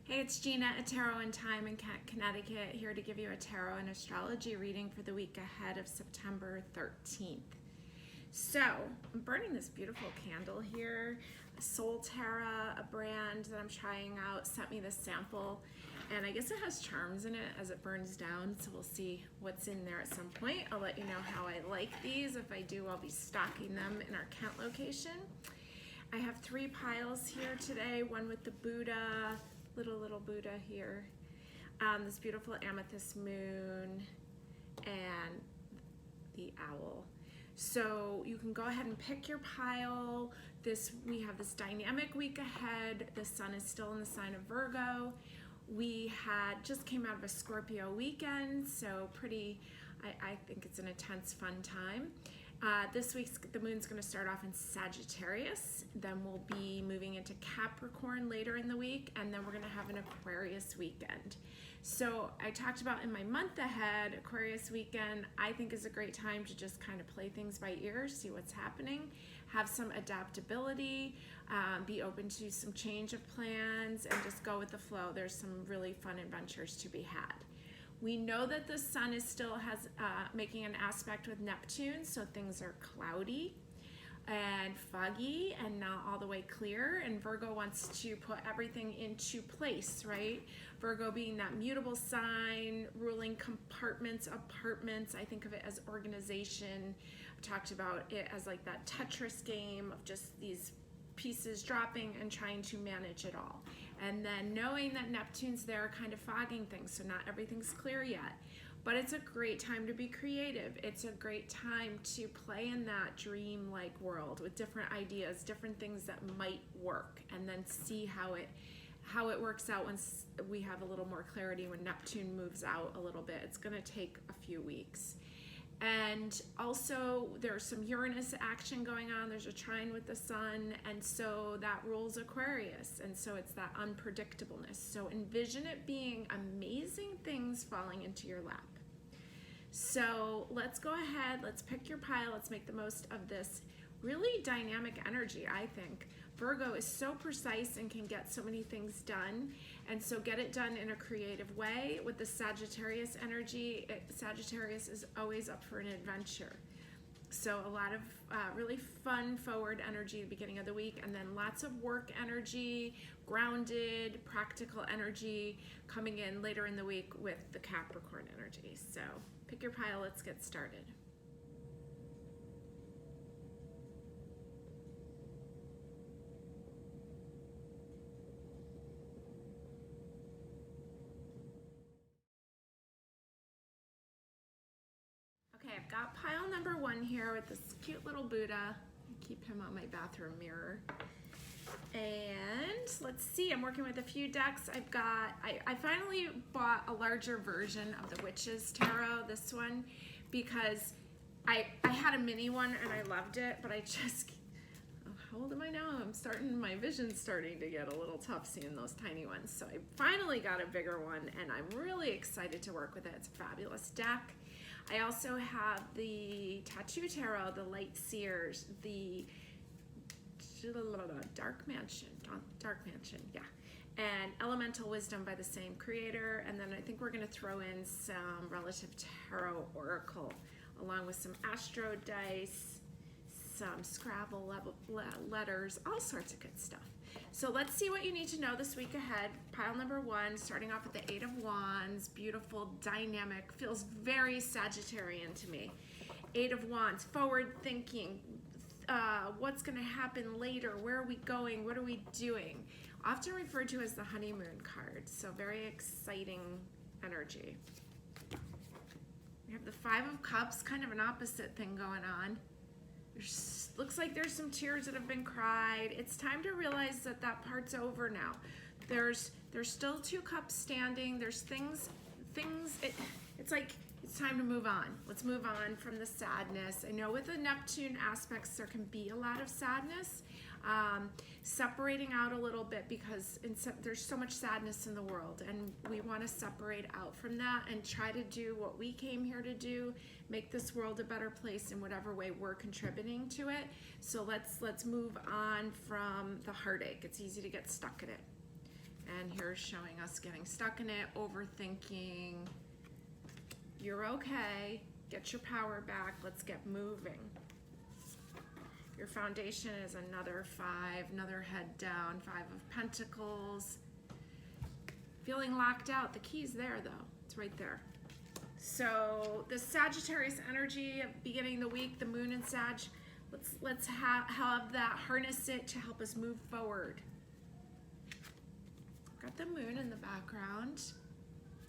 Hey, it's Gina at Tarot and Time in Connecticut, here to give you a tarot and astrology reading for the week ahead of September 13th. So, I'm burning this beautiful candle here. Solterra, a brand that I'm trying out, sent me this sample, and I guess it has charms in it as it burns down, so we'll see what's in there at some point. I'll let you know how I like these. If I do, I'll be stocking them in our Kent location. I have 3 piles here today, one with the Buddha, little Buddha here, this beautiful amethyst moon, and the owl. So you can go ahead and pick your pile. We have this dynamic week ahead. The sun is still in the sign of Virgo. We just came out of a Scorpio weekend, so I think it's an intense, fun time. This week, the moon's going to start off in Sagittarius, then we'll be moving into Capricorn later in the week, and then we're going to have an Aquarius weekend. So I talked about in my month ahead, Aquarius weekend, I think is a great time to just kind of play things by ear, see what's happening, have some adaptability, be open to some change of plans, and just go with the flow. There's some really fun adventures to be had. We know that the sun is still making an aspect with Neptune, so things are cloudy and foggy and not all the way clear, and Virgo wants to put everything into place, right? Virgo being that mutable sign, ruling compartments, apartments. I think of it as organization. I talked about it as like that Tetris game of just these pieces dropping and trying to manage it all. And then knowing that Neptune's there kind of fogging things, so not everything's clear yet. But it's a great time to be creative. It's a great time to play in that dream-like world with different ideas, different things that might work, and then see how it works out once we have a little more clarity when Neptune moves out a little bit. It's gonna take a few weeks. And also there's some Uranus action going on. There's a trine with the sun, and so that rules Aquarius, and so it's that unpredictableness. So envision it being amazing things falling into your lap. So let's go ahead, let's pick your pile, let's make the most of this really dynamic energy. I think Virgo is so precise and can get so many things done, and so get it done in a creative way. With the Sagittarius energy, Sagittarius is always up for an adventure. So a lot of really fun forward energy at the beginning of the week, and then lots of work energy, grounded, practical energy coming in later in the week with the Capricorn energy. So pick your pile, let's get started. Okay, I've got pile number 1 here with this cute little Buddha. I keep him on my bathroom mirror. And let's see, I'm working with a few decks. I finally bought a larger version of the Witches Tarot, this one, because I had a mini one and I loved it, but how old am I now? My vision's starting to get a little tough seeing those tiny ones. So I finally got a bigger one, and I'm really excited to work with it. It's a fabulous deck. I also have the Tattoo Tarot, the Light Seers, the Dark Mansion, yeah, and Elemental Wisdom by the same creator. And then I think we're going to throw in some Relative Tarot Oracle, along with some Astro Dice, some Scrabble letters, all sorts of good stuff. So let's see what you need to know this week ahead. Pile number 1, starting off with the 8 of Wands, beautiful, dynamic, feels very Sagittarian to me. 8 of Wands, forward thinking, what's gonna happen later, where are we going, what are we doing? Often referred to as the honeymoon card, so very exciting energy. We have the 5 of Cups, kind of an opposite thing going on. Looks like there's some tears that have been cried. It's time to realize that that part's over now. There's still 2 cups standing. There's it's like it's time to move on. Let's move on from the sadness. I know with the Neptune aspects there can be a lot of sadness. Separating out a little bit, because there's so much sadness in the world, and we want to separate out from that and try to do what we came here to do, make this world a better place in whatever way we're contributing to it. So let's move on from the heartache. It's easy to get stuck in it. And here's showing us getting stuck in it, overthinking. You're okay. Get your power back. Let's get moving. Your foundation is another 5, another head down, 5 of Pentacles. Feeling locked out. The key's there though. It's right there. So the Sagittarius energy of beginning the week, the moon in Sag, let's have that, harness it to help us move forward. Got the moon in the background.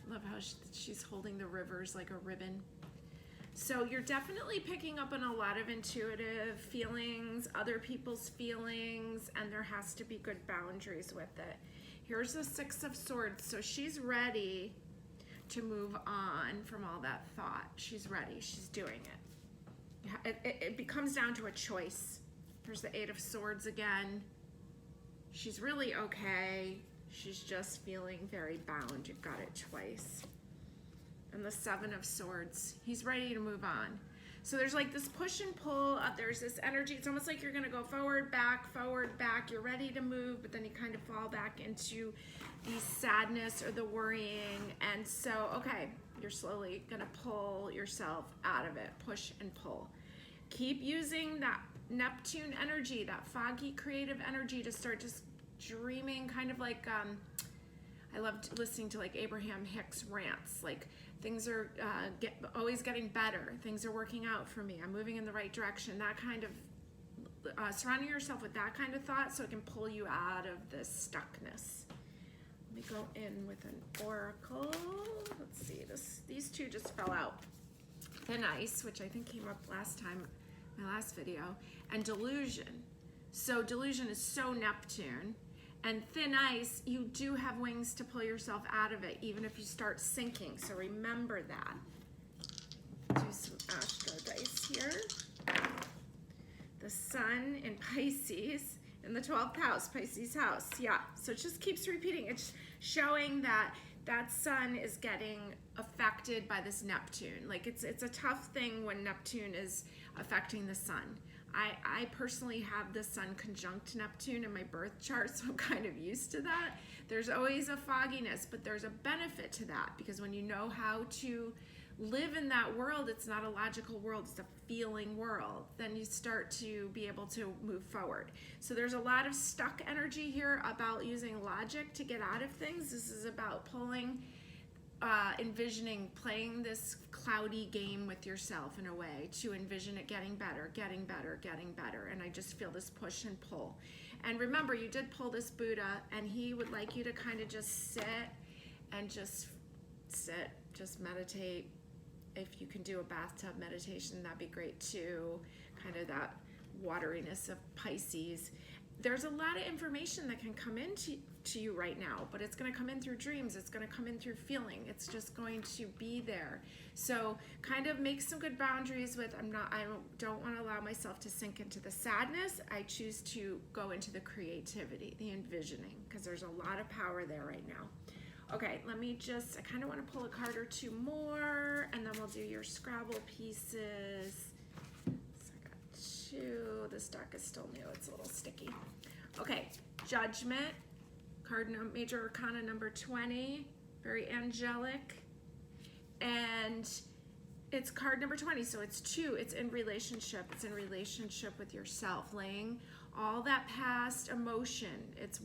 Love how she's holding the rivers like a ribbon. So you're definitely picking up on a lot of intuitive feelings, other people's feelings, and there has to be good boundaries with it. Here's the 6 of Swords. So she's ready to move on from all that thought. She's ready. She's doing it. It becomes down to a choice. Here's the 8 of Swords again. She's really okay. She's just feeling very bound. You've got it twice. And the 7 of Swords. He's ready to move on. So there's like this push and pull. There's this energy. It's almost like you're going to go forward, back. You're ready to move, but then you kind of fall back into the sadness or the worrying. And so, okay, you're slowly going to pull yourself out of it. Push and pull. Keep using that Neptune energy, that foggy creative energy to start just dreaming, kind of like, I loved listening to like Abraham Hicks rants, like things are always getting better, things are working out for me, I'm moving in the right direction, that kind of, surrounding yourself with that kind of thought so it can pull you out of this stuckness. Let me go in with an oracle. Let's see, these two just fell out. Thin Ice, which I think came up last time, my last video, and Delusion. So Delusion is so Neptune. And Thin Ice, you do have wings to pull yourself out of it, even if you start sinking. So remember that. Do some Astro dice here. The Sun in Pisces in the 12th house, Pisces house. Yeah, so it just keeps repeating. It's showing that that Sun is getting affected by this Neptune. Like it's a tough thing when Neptune is affecting the Sun. I personally have the Sun conjunct Neptune in my birth chart, so I'm kind of used to that. There's always a fogginess, but there's a benefit to that because when you know how to live in that world, it's not a logical world, it's a feeling world, then you start to be able to move forward. So there's a lot of stuck energy here about using logic to get out of things. This is about pulling, envisioning, playing this cloudy game with yourself in a way to envision it getting better, getting better, getting better. And I just feel this push and pull. And remember, you did pull this Buddha, and he would like you to kind of just sit and just meditate. If you can do a bathtub meditation, that'd be great too. Kind of that wateriness of Pisces. There's a lot of information that can come into you right now, but it's going to come in through dreams. It's going to come in through feeling. It's just going to be there. So kind of make some good boundaries with, I don't want to allow myself to sink into the sadness. I choose to go into the creativity, the envisioning, because there's a lot of power there right now. Okay, let me I kind of want to pull a card or two more, and then we'll do your Scrabble pieces. So I got 2. This deck is still new. It's a little sticky. Okay, Judgment, card Major Arcana number 20, very angelic, and it's card number 20, so it's 2. It's in relationship. It's in relationship with yourself, laying all that past emotion. It's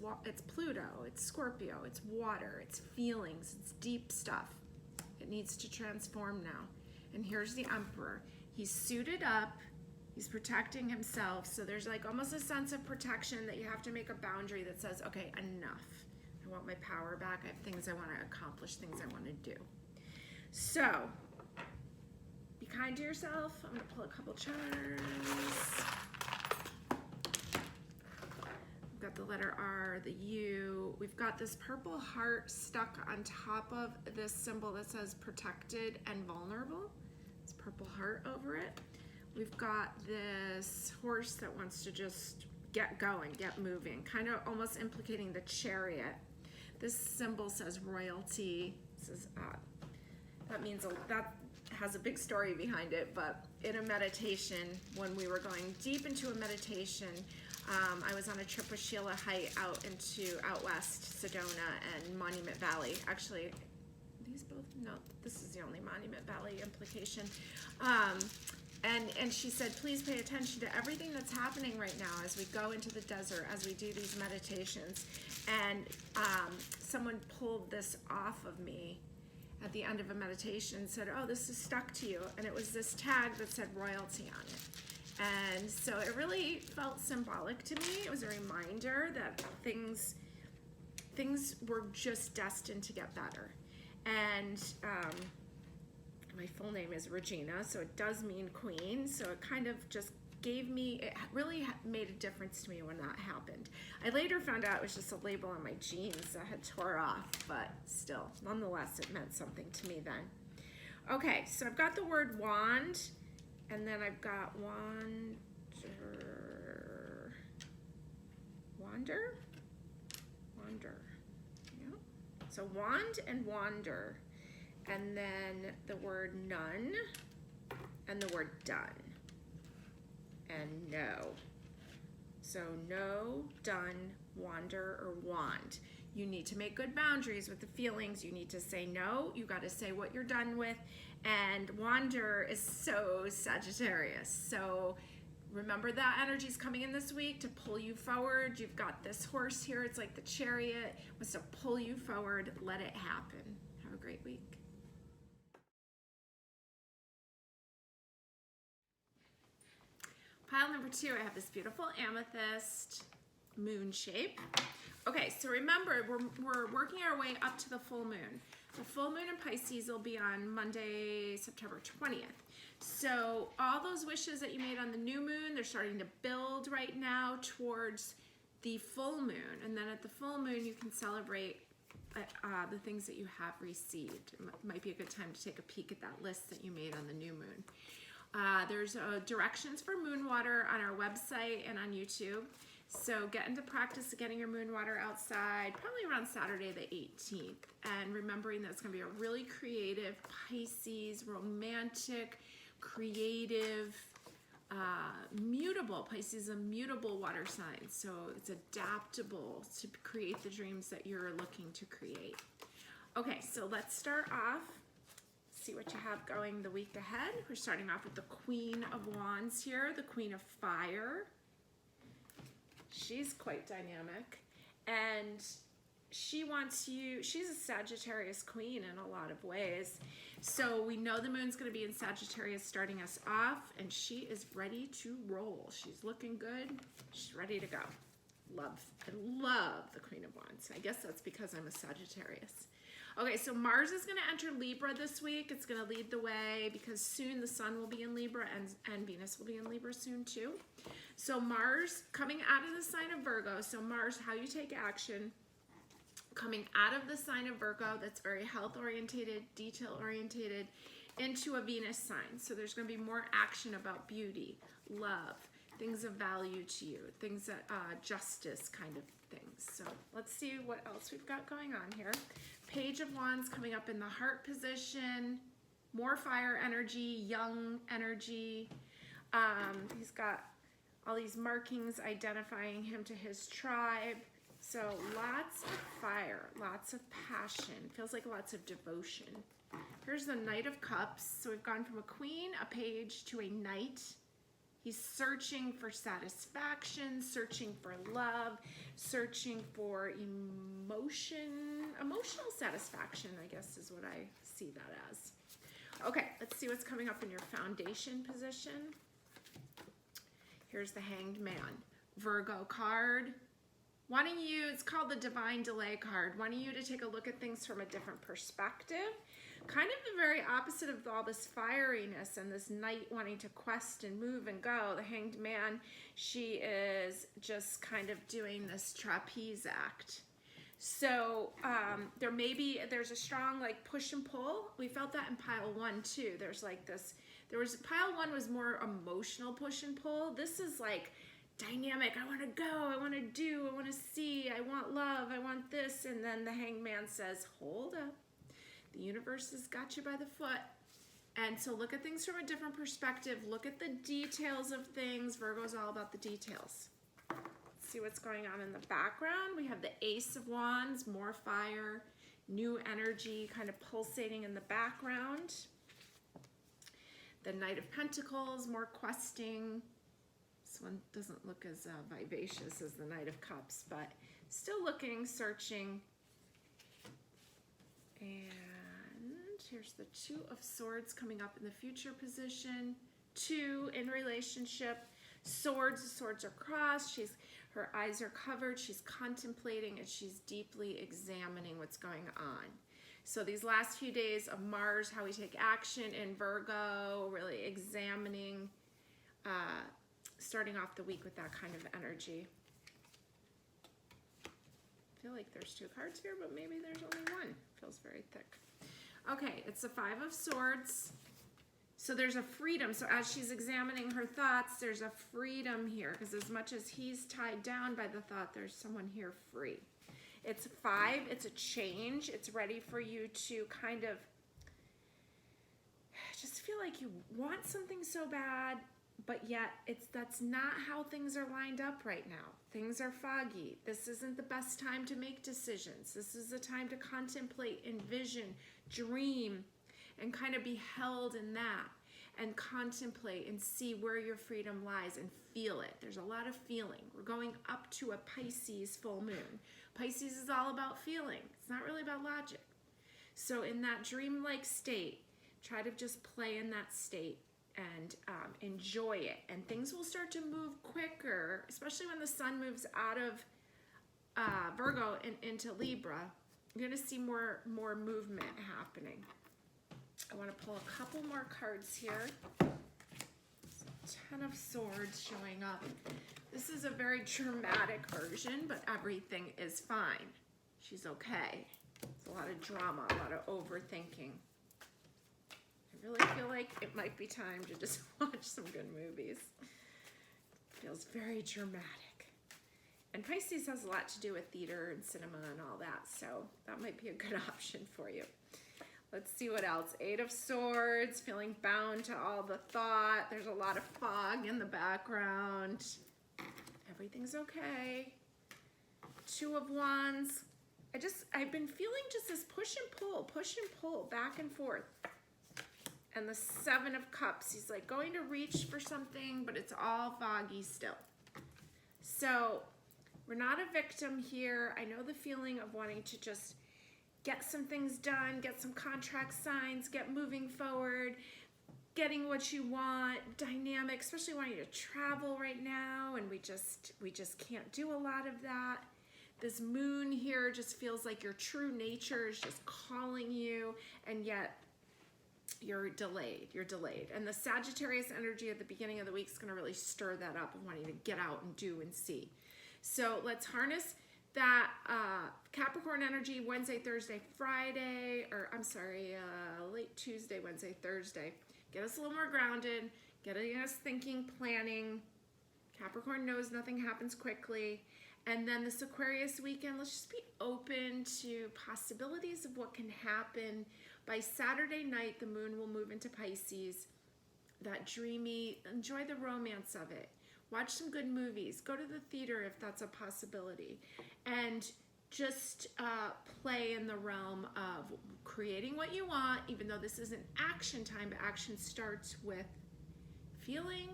Pluto, it's Scorpio, it's water, it's feelings, it's deep stuff. It needs to transform now. And here's the Emperor. He's suited up, he's protecting himself, so there's like almost a sense of protection that you have to make a boundary that says, okay, enough. I want my power back. I have things I want to accomplish, things I want to do. So, be kind to yourself. I'm going to pull a couple charms. Got the letter R, the U. We've got this purple heart stuck on top of this symbol that says protected and vulnerable. It's purple heart over it. We've got this horse that wants to just get going, get moving, kind of almost implicating the Chariot. This symbol says royalty. It says, that has a big story behind it, but in a meditation, when we were going deep into a meditation, I was on a trip with Sheila Height out west, Sedona and Monument Valley. Actually, these both, no, this is the only Monument Valley implication. And she said, please pay attention to everything that's happening right now as we go into the desert, as we do these meditations. And someone pulled this off of me at the end of a meditation and said, oh, this is stuck to you. And it was this tag that said royalty on it. And so it really felt symbolic to me. It was a reminder that things were just destined to get better. And my full name is Regina, so it does mean queen. So it kind of just gave me, it really made a difference to me when that happened. I later found out it was just a label on my jeans that had tore off, but still, nonetheless, it meant something to me then. Okay, so I've got the word wand, and then I've got wander, yeah. So wand and wander, and then the word none, and the word done, and no. So no, done, wander, or wand. You need to make good boundaries with the feelings. You need to say no. You got to say what you're done with. And wander is so Sagittarius. So remember that energy is coming in this week to pull you forward. You've got this horse here. It's like the chariot. It wants to pull you forward. Let it happen. Have a great week. Pile number 2, I have this beautiful amethyst moon shape. Okay, so remember, we're working our way up to the full moon. The full moon in Pisces will be on Monday, September 20th. So all those wishes that you made on the new moon, they're starting to build right now towards the full moon. And then at the full moon, you can celebrate the things that you have received. It might be a good time to take a peek at that list that you made on the new moon. There's directions for moon water on our website and on YouTube. So get into practice of getting your moon water outside, probably around Saturday the 18th. And remembering that it's going to be a really creative Pisces, romantic, creative, mutable. Pisces is a mutable water sign. So it's adaptable to create the dreams that you're looking to create. Okay, so let's start off. See what you have going the week ahead. We're starting off with the Queen of Wands here, the Queen of Fire. She's quite dynamic, and she wants you, she's a Sagittarius queen in a lot of ways. So we know the moon's going to be in Sagittarius starting us off, and she is ready to roll. She's looking good. She's ready to go. I love the Queen of Wands. I guess that's because I'm a Sagittarius. Okay, so Mars is going to enter Libra this week. It's going to lead the way because soon the Sun will be in Libra and Venus will be in Libra soon too. So Mars coming out of the sign of Virgo. So Mars, how you take action, coming out of the sign of Virgo that's very health-orientated, detail-orientated, into a Venus sign. So there's going to be more action about beauty, love, things of value to you, things that justice kind of things. So let's see what else we've got going on here. Page of Wands coming up in the heart position, more fire energy, young energy. He's got all these markings identifying him to his tribe. So lots of fire, lots of passion, feels like lots of devotion. Here's the Knight of Cups. So we've gone from a queen, a page, to a knight. He's searching for satisfaction, searching for love, searching for emotional satisfaction, I guess is what I see that as. Okay, let's see what's coming up in your foundation position. Here's the Hanged Man. Virgo card. Wanting you, it's called the Divine Delay card, wanting you to take a look at things from a different perspective. Kind of the very opposite of all this fieriness and this knight wanting to quest and move and go. The Hanged Man, she is just kind of doing this trapeze act. So there's a strong like push and pull. We felt that in pile 1 too. Pile 1 was more emotional push and pull. This is like dynamic. I want to go, I want to do, I want to see, I want love, I want this. And then the Hanged Man says, hold up. The universe has got you by the foot. And so look at things from a different perspective. Look at the details of things. Virgo's all about the details. see what's going on in the background. We have the Ace of Wands, more fire, new energy kind of pulsating in the background. The Knight of Pentacles, more questing. This one doesn't look as vivacious as the Knight of Cups, but still looking, searching. And here's the Two of Swords coming up in the future position. 2 in relationship. Swords, the swords are crossed. Her eyes are covered. She's contemplating and she's deeply examining what's going on. So these last few days of Mars, how we take action in Virgo, really examining, starting off the week with that kind of energy. I feel like there's 2 cards here, but maybe there's only 1. Feels very thick. Okay, it's the 5 of Swords. So there's a freedom. So as she's examining her thoughts, there's a freedom here, because as much as he's tied down by the thought, there's someone here free. It's 5, it's a change. It's ready for you to kind of just feel like you want something so bad, but yet that's not how things are lined up right now. Things are foggy. This isn't the best time to make decisions. This is the time to contemplate, envision, dream, and kind of be held in that and contemplate and see where your freedom lies and feel it. There's a lot of feeling. We're going up to a Pisces full moon. Pisces is all about feeling. It's not really about logic. So in that dreamlike state, try to just play in that state and enjoy it. And things will start to move quicker, especially when the sun moves out of Virgo and into Libra. You're going to see more movement happening. I want to pull a couple more cards here. 10 of Swords showing up. This is a very dramatic version, but everything is fine. She's okay. It's a lot of drama, a lot of overthinking. I really feel like it might be time to just watch some good movies. It feels very dramatic. And Pisces has a lot to do with theater and cinema and all that, so that might be a good option for you. Let's see what else. 8 of Swords, feeling bound to all the thought. There's a lot of fog in the background. Everything's okay. 2 of Wands. I've been feeling just this push and pull, back and forth. And the 7 of Cups. He's like going to reach for something, but it's all foggy still. So we're not a victim here. I know the feeling of wanting to just get some things done, get some contract signs, get moving forward, getting what you want, dynamic, especially wanting to travel right now, and we just can't do a lot of that. This moon here just feels like your true nature is just calling you, and yet you're delayed. And the Sagittarius energy at the beginning of the week is going to really stir that up and wanting to get out and do and see. So let's harness that Capricorn energy Wednesday, Thursday, Friday, or I'm sorry, late Tuesday, Wednesday, Thursday. Get us a little more grounded, getting us thinking, planning. Capricorn knows nothing happens quickly. And then this Aquarius weekend, let's just be open to possibilities of what can happen. By Saturday night, the moon will move into Pisces. That dreamy, enjoy the romance of it. Watch some good movies. Go to the theater if that's a possibility. And just play in the realm of creating what you want, even though this isn't action time, but action starts with feeling,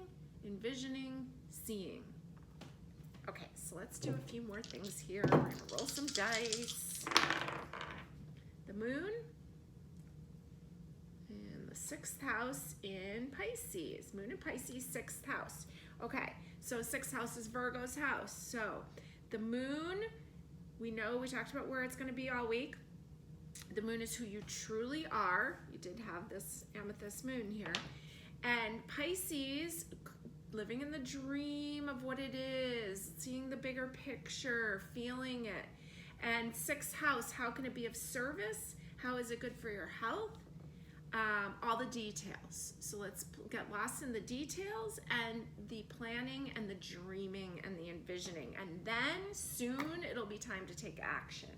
envisioning, seeing. Okay, so let's do a few more things here. We're gonna roll some dice. The moon and the 6th house in Pisces. Moon in Pisces, 6th house. Okay, so 6th house is Virgo's house. So the moon, we know, we talked about where it's going to be all week. The moon is who you truly are. You did have this amethyst moon here. And Pisces, living in the dream of what it is, seeing the bigger picture, feeling it. And 6th house, how can it be of service? How is it good for your health? All the details. So let's get lost in the details and the planning and the dreaming and the envisioning. And then soon it'll be time to take action.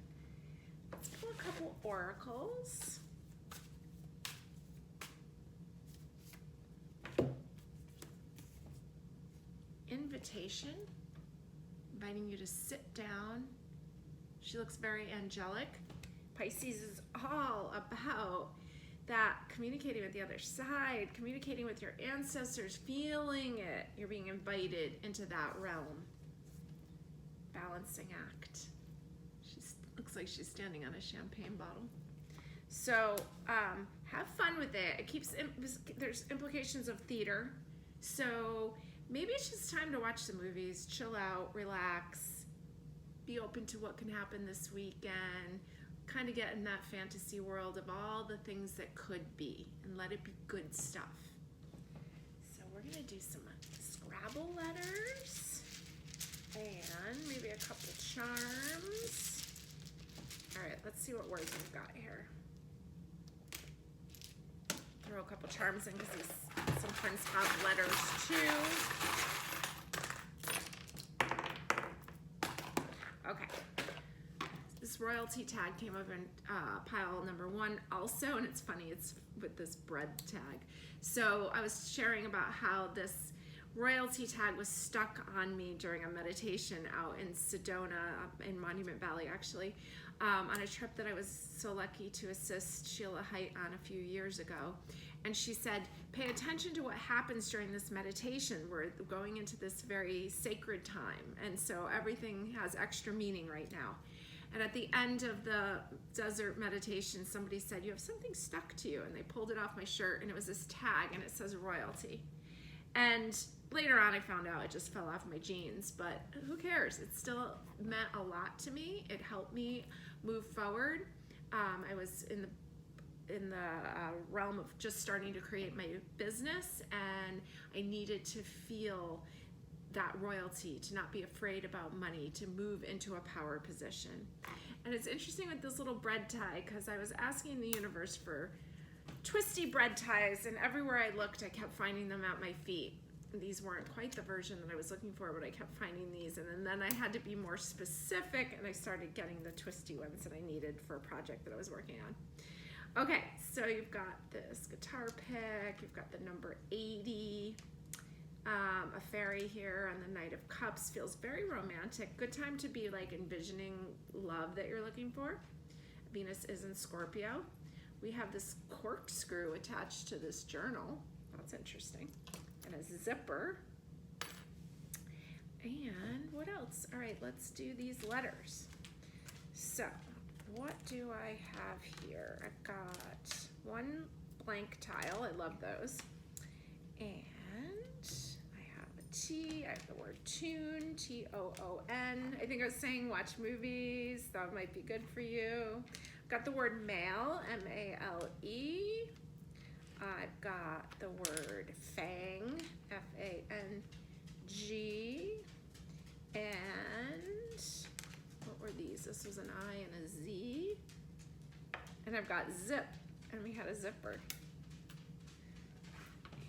Let's pull a couple oracles. Invitation, inviting you to sit down. She looks very angelic. Pisces is all about that communicating with the other side, communicating with your ancestors, feeling it. You're being invited into that realm. Balancing act. She looks like she's standing on a champagne bottle. So have fun with it. It keeps, there's implications of theater. So maybe it's just time to watch some movies, chill out, relax, be open to what can happen this weekend, kind of get in that fantasy world of all the things that could be and let it be good stuff. So we're gonna do some Scrabble letters and maybe a couple charms. All right, let's see what words we've got here. Throw a couple charms in because some friends have letters too. Okay. This royalty tag came up in pile number 1 also, and it's funny, it's with this bread tag. So I was sharing about how this royalty tag was stuck on me during a meditation out in Sedona, in Monument Valley actually, on a trip that I was so lucky to assist Sheila Height on a few years ago. And she said, pay attention to what happens during this meditation. We're going into this very sacred time, and so everything has extra meaning right now. And at the end of the desert meditation, somebody said, you have something stuck to you. And they pulled it off my shirt, and it was this tag, and it says royalty. And later on, I found out it just fell off my jeans, but who cares? It still meant a lot to me. It helped me move forward. I was in the realm of just starting to create my business, and I needed to feel that royalty, to not be afraid about money, to move into a power position. And it's interesting with this little bread tie, because I was asking the universe for twisty bread ties, and everywhere I looked I kept finding them at my feet. These weren't quite the version that I was looking for, but I kept finding these, and then I had to be more specific, and I started getting the twisty ones that I needed for a project that I was working on. Okay, so you've got this guitar pick, you've got the number 80, a fairy here on the Knight of Cups. Feels very romantic. Good time to be like envisioning love that you're looking for. Venus is in Scorpio. We have this corkscrew attached to this journal. That's interesting. And a zipper. And what else? All right, let's do these letters. So what do I have here? I've got one blank tile. I love those. And I have a T. I have the word tune, T-O-O-N. I think I was saying watch movies. That might be good for you. I've got the word male, M-A-L-E. I've got the word fang, F-A-N-G. And what were these? This was an I and a Z. And I've got zip, and we had a zipper.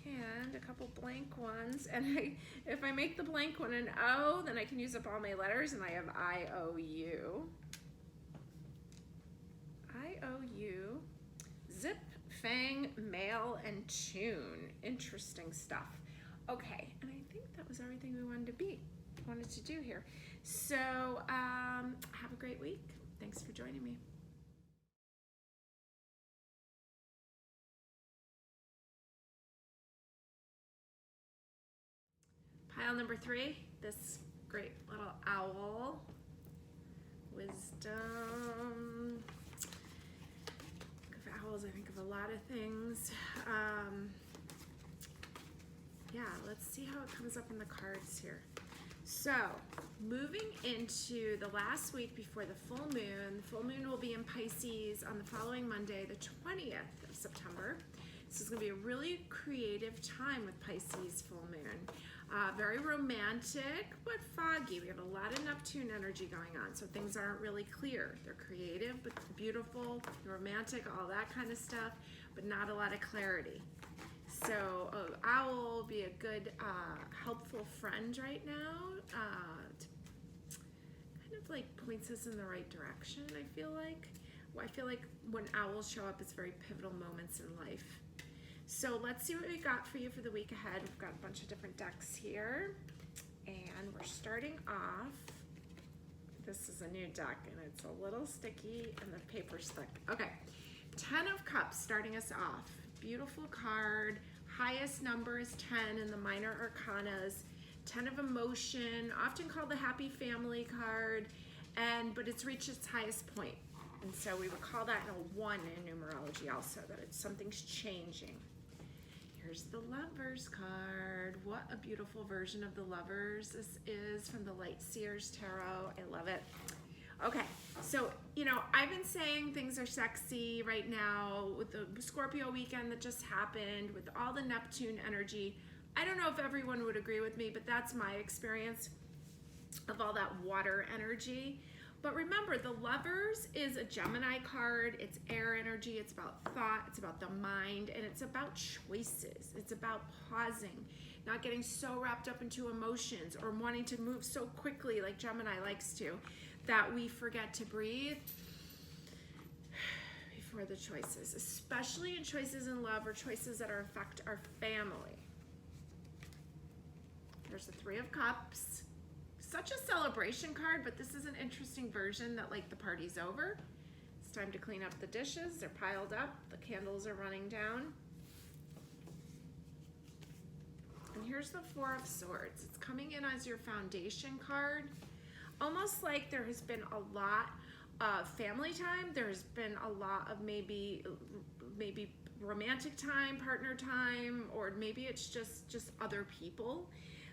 And a couple blank ones. And if I make the blank one an O, then I can use up all my letters, and I have I-O-U. I-O-U, zip, fang, male, and tune. Interesting stuff. Okay, and I think that was everything we wanted to do here. So have a great week. Thanks for joining me. Pile number 3, this great little owl. Wisdom. Think of owls, I think of a lot of things. Yeah, let's see how it comes up in the cards here. So, moving into the last week before the full moon will be in Pisces on the following Monday, the 20th of September. This is going to be a really creative time with Pisces full moon. Very romantic, but foggy. We have a lot of Neptune energy going on, so things aren't really clear. They're creative, but beautiful, romantic, all that kind of stuff, but not a lot of clarity. So owl will be a good, helpful friend right now. Kind of like points us in the right direction, I feel like. I feel like when owls show up, it's very pivotal moments in life. So let's see what we got for you for the week ahead. We've got a bunch of different decks here. And we're starting off a new deck, and it's a little sticky, and the paper's thick. Okay, 10 of Cups starting us off. Beautiful card. Highest number is 10 in the minor arcanas. 10 of Emotion, often called the Happy Family card, but it's reached its highest point. And so we would call that a 1 in numerology also, that something's changing. Here's the Lovers card. What a beautiful version of the Lovers this is from the Light Seers Tarot. I love it. Okay, so, you know, I've been saying things are sexy right now with the Scorpio weekend that just happened, with all the Neptune energy. I don't know if everyone would agree with me, but that's my experience of all that water energy. But remember, the Lovers is a Gemini card. It's air energy. It's about thought. It's about the mind. And it's about choices. It's about pausing, not getting so wrapped up into emotions or wanting to move so quickly like Gemini likes to, that we forget to breathe before the choices, especially in choices in love or choices that affect our family. There's the 3 of Cups. Such a celebration card, but this is an interesting version that, like, the party's over. It's time to clean up the dishes. They're piled up. The candles are running down. And here's the 4 of Swords. It's coming in as your foundation card. Almost like there has been a lot of family time. There's been a lot of maybe romantic time, partner time, or maybe it's just other people.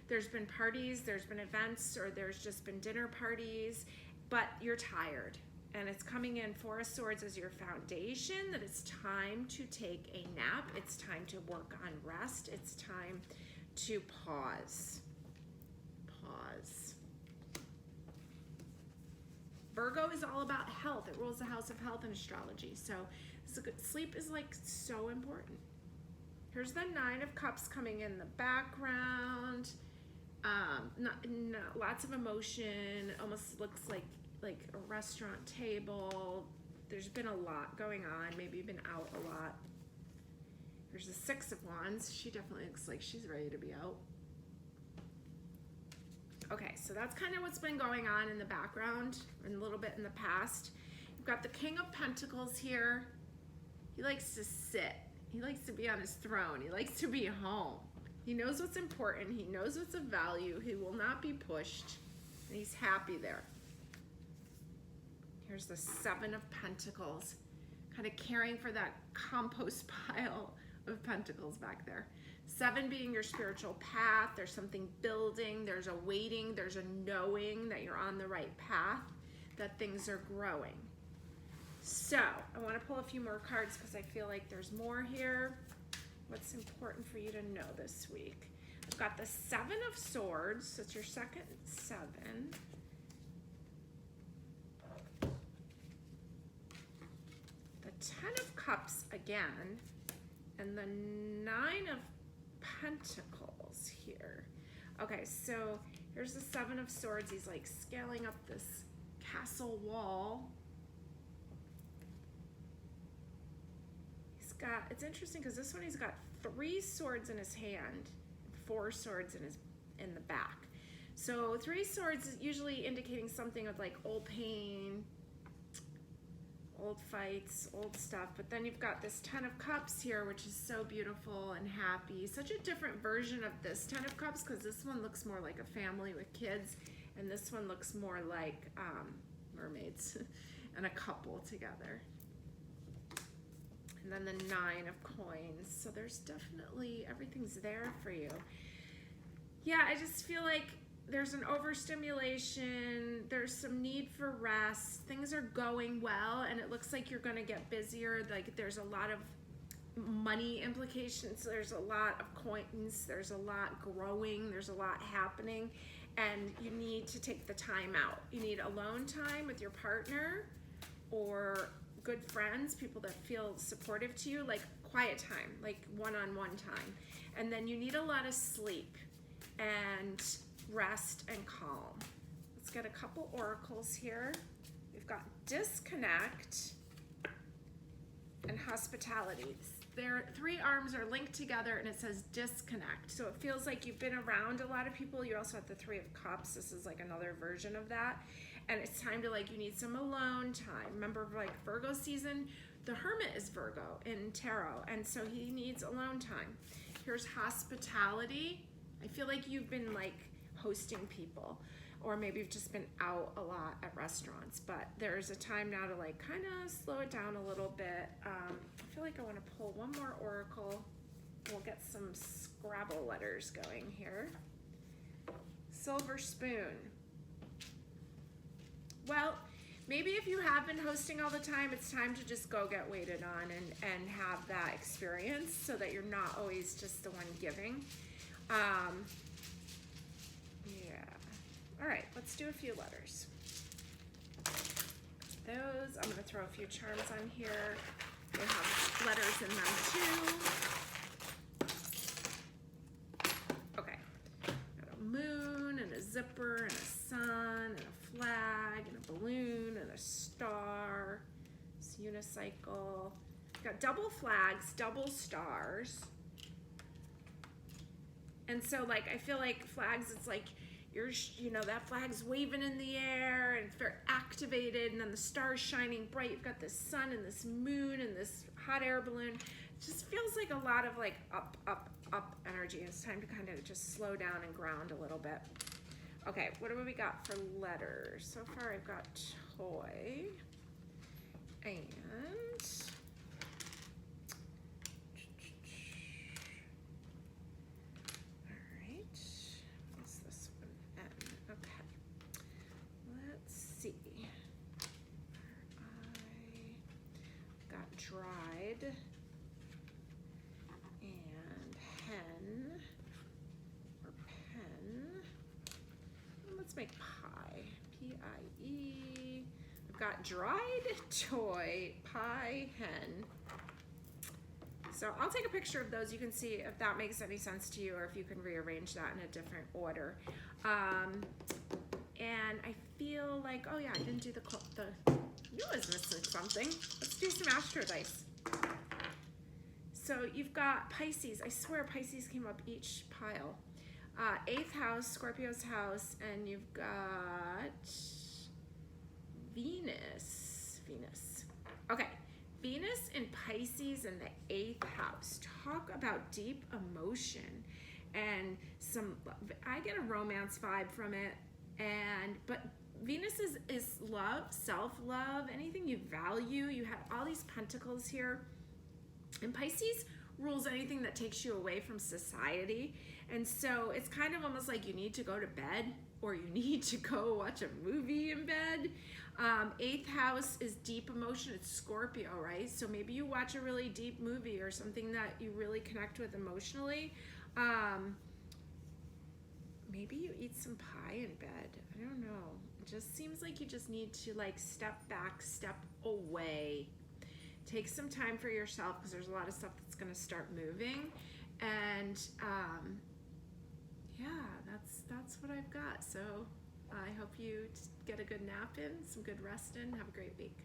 There's been parties, there's been events, or there's just been dinner parties, but you're tired. And it's coming in 4 of Swords as your foundation, that it's time to take a nap. It's time to work on rest. It's time to pause. Pause. Virgo is all about health. It rules the house of health in astrology. So sleep is like so important. Here's the 9 of Cups coming in the background. Lots of emotion. Almost looks like a restaurant table. There's been a lot going on. Maybe you've been out a lot. There's the 6 of Wands. She definitely looks like she's ready to be out. Okay, so that's kind of what's been going on in the background and a little bit in the past. You've got the King of Pentacles here. He likes to sit. He likes to be on his throne. He likes to be home. He knows what's important. He knows what's of value. He will not be pushed. And he's happy there. Here's the 7 of Pentacles, kind of caring for that compost pile of pentacles back there. 7 being your spiritual path. There's something building. There's a waiting. There's a knowing that you're on the right path, that things are growing. So I want to pull a few more cards because I feel like there's more here. What's important for you to know this week? I've got the 7 of Swords. That's your second 7. The 10 of Cups again. And the 9 of Pentacles here. Okay, so here's the 7 of Swords. He's like scaling up this castle wall. It's interesting because this one he's got 3 swords in his hand, 4 swords in the back. So 3 swords is usually indicating something of like old pain, old fights, old stuff. But then you've got this 10 of Cups here, which is so beautiful and happy. Such a different version of this 10 of Cups, because this one looks more like a family with kids, and this one looks more like mermaids and a couple together. And then the 9 of Coins. So there's definitely, everything's there for you. Yeah, I just feel like there's an overstimulation. There's some need for rest. Things are going well, and it looks like you're going to get busier. Like there's a lot of money implications. There's a lot of coins. There's a lot growing. There's a lot happening, and you need to take the time out. You need alone time with your partner or good friends, people that feel supportive to you, like quiet time, like one-on-one time. And then you need a lot of sleep and rest and calm. Let's get a couple oracles here. We've got disconnect and hospitality. Their 3 arms are linked together and it says disconnect. So it feels like you've been around a lot of people. You also have the 3 of Cups. This is like another version of that. and it's time to like, you need some alone time. Remember, like Virgo season, the Hermit is Virgo in tarot, and so he needs alone time. Here's hospitality. I feel like you've been like hosting people, or maybe you've just been out a lot at restaurants, but there's a time now to like kind of slow it down a little bit. I feel like I want to pull one more oracle. We'll get some Scrabble letters going here. Silver spoon. Well, maybe if you have been hosting all the time, it's time to just go get waited on and have that experience so that you're not always just the one giving. Yeah. All right, let's do a few letters. Those, I'm gonna throw a few charms on here. They have letters in them too. Okay, got a moon and a zipper and a sun and a flag and a balloon and a star. It's unicycle. Got double flags, double stars. And so like, I feel like flags, it's like, you know, that flag's waving in the air and it's very activated, and then the star's shining bright. You've got this sun and this moon and this hot air balloon. It just feels like a lot of like up, up, up energy. It's time to kind of just slow down and ground a little bit. Okay, what do we got for letters? So far I've got toy and dried and hen or pen. Let's make pie. P-I-E. I've got dried, toy, pie, hen. So I'll take a picture of those. You can see if that makes any sense to you, or if you can rearrange that in a different order. And I feel like, oh yeah, I didn't do the you was missing something. Let's do some astro dice. So you've got Pisces. I swear Pisces came up each pile. 8th house, Scorpio's house, and you've got Venus. Okay, Venus and Pisces in the 8th house. Talk about deep emotion and some, I get a romance vibe from it, but Venus is love, self-love, anything you value. You have all these pentacles here. And Pisces rules anything that takes you away from society. And so it's kind of almost like you need to go to bed, or you need to go watch a movie in bed. 8th house is deep emotion. It's Scorpio, right? So maybe you watch a really deep movie or something that you really connect with emotionally. Maybe you eat some pie in bed. I don't know. It just seems like you just need to like step back, step away. Take some time for yourself, because there's a lot of stuff that's going to start moving. And yeah, that's what I've got. So I hope you get a good nap in, some good rest in. Have a great week.